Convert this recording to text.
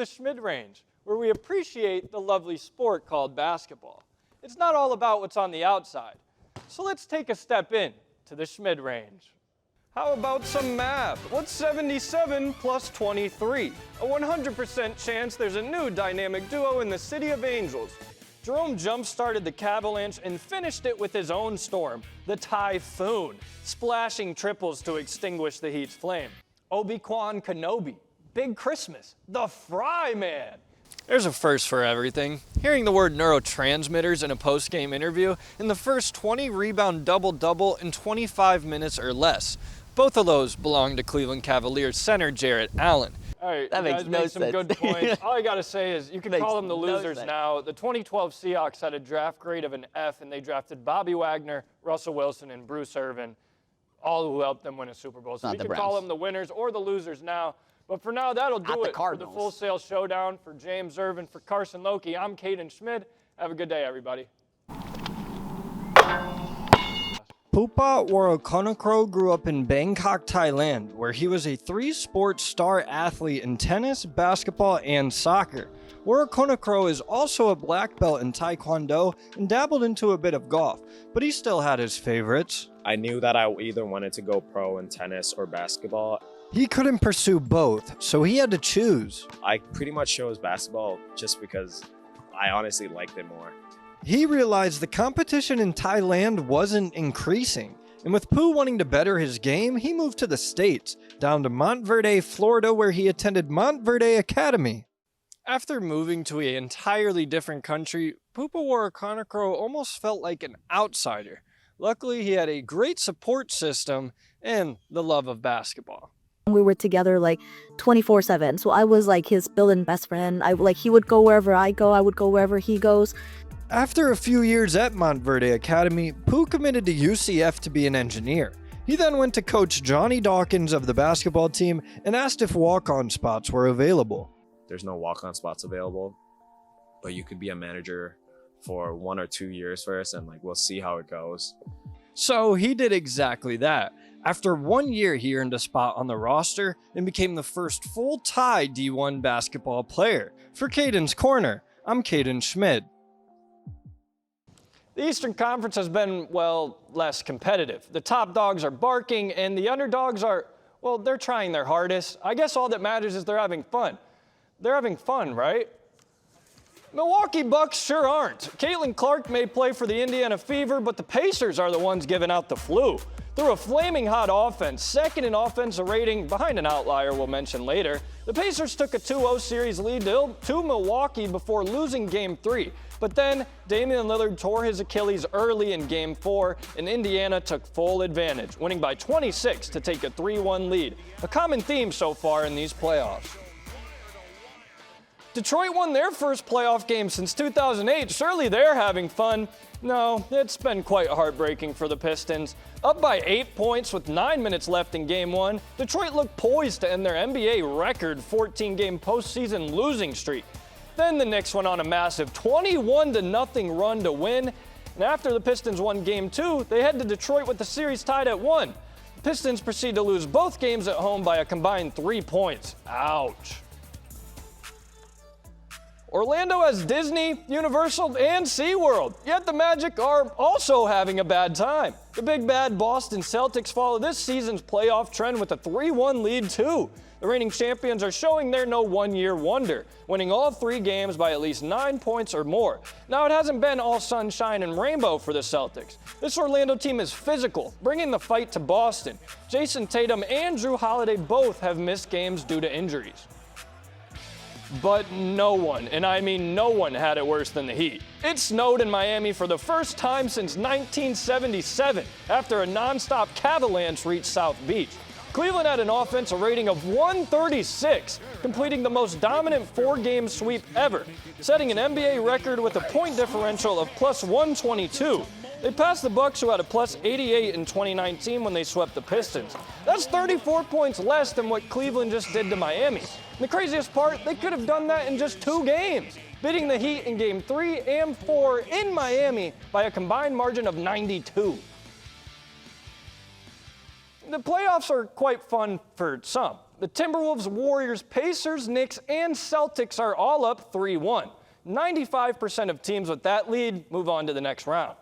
the Schmid range, where we appreciate the lovely sport called basketball. It's not all about what's on the outside, so let's take a step in to the Schmid range. How about some math? What's 77 plus 23? A 100% chance there's a new dynamic duo in the City of Angels. Jerome jump-started the Cavalanche and finished it with his own storm, the Typhoon, splashing triples to extinguish the Heat's flame. Obi-Wan Kenobi, Big Christmas, the Fry Man. There's a first for everything. Hearing the word neurotransmitters in a post-game interview in the first 20-rebound double-double in 25 minutes or less. Both of those belong to Cleveland Cavaliers center Jarrett Allen. All right, that makes no sense. Some good points. All I got to say is you can call them the losers now. The 2012 Seahawks had a draft grade of an F, and they drafted Bobby Wagner, Russell Wilson, and Bruce Irvin, all who helped them win a Super Bowl. So you can call them the winners or the losers now. But for now, that'll do it for the Full Sail Showdown. For James Irvin, for Carson Loki, I'm Caden Schmid. Have a good day, everybody. Pupa Warakonokro grew up in Bangkok, Thailand, where he was a three-sport star athlete in tennis, basketball, and soccer. Warakonokro is also a black belt in Taekwondo and dabbled into a bit of golf, but he still had his favorites. I knew that I either wanted to go pro in tennis or basketball. He couldn't pursue both, so he had to choose. I pretty much chose basketball just because I honestly liked it more. He realized the competition in Thailand wasn't increasing, and with Pooh wanting to better his game, he moved to the States, down to Montverde, Florida, where he attended Montverde Academy. After moving to an entirely different country, Pupa Warakonokro almost felt like an outsider. Luckily, he had a great support system and the love of basketball. We were together like 24/7, so I was like his built-in best friend. He would go wherever I go, I would go wherever he goes. After a few years at Montverde Academy, Pooh committed to UCF to be an engineer. He then went to coach Johnny Dawkins of the basketball team and asked if walk-on spots were available. There's no walk-on spots available, but you could be a manager for 1 or 2 years first, and we'll see how it goes. So he did exactly that. After 1 year, he earned a spot on the roster and became the first full Thai D1 basketball player. For Caden's Corner, I'm Caden Schmid. The Eastern Conference has been, less competitive. The top dogs are barking, and the underdogs are, they're trying their hardest. I guess all that matters is they're having fun. They're having fun, right? Milwaukee Bucks sure aren't. Caitlin Clark may play for the Indiana Fever, but the Pacers are the ones giving out the flu. Through a flaming hot offense, second in offensive rating behind an outlier we'll mention later, the Pacers took a 2-0 series lead to Milwaukee before losing Game 3. But then Damian Lillard tore his Achilles early in Game 4, and Indiana took full advantage, winning by 26 to take a 3-1 lead. A common theme so far in these playoffs. Detroit won their first playoff game since 2008. Surely they're having fun. No, it's been quite heartbreaking for the Pistons. Up by 8 points with 9 minutes left in Game 1, Detroit looked poised to end their NBA record 14-game postseason losing streak. Then the Knicks went on a massive 21-0 run to win. And after the Pistons won Game 2, they head to Detroit with the series tied at 1. The Pistons proceed to lose both games at home by a combined 3 points. Ouch. Orlando has Disney, Universal, and SeaWorld, yet the Magic are also having a bad time. The big bad Boston Celtics follow this season's playoff trend with a 3-1 lead too. The reigning champions are showing they're no one-year wonder, winning all 3 games by at least 9 points or more. Now, it hasn't been all sunshine and rainbow for the Celtics. This Orlando team is physical, bringing the fight to Boston. Jason Tatum and Drew Holiday both have missed games due to injuries. But no one, and I mean no one, had it worse than the Heat. It snowed in Miami for the first time since 1977 after a nonstop Cavalanche reached South Beach. Cleveland had an offensive rating of 136, completing the most dominant 4-game sweep ever, setting an NBA record with a point differential of plus 122. They passed the Bucks, who had a plus 88 in 2019 when they swept the Pistons. That's 34 points less than what Cleveland just did to Miami. And the craziest part, they could have done that in just 2 games, beating the Heat in Game 3 and 4 in Miami by a combined margin of 92. The playoffs are quite fun for some. The Timberwolves, Warriors, Pacers, Knicks, and Celtics are all up 3-1. 95% of teams with that lead move on to the next round.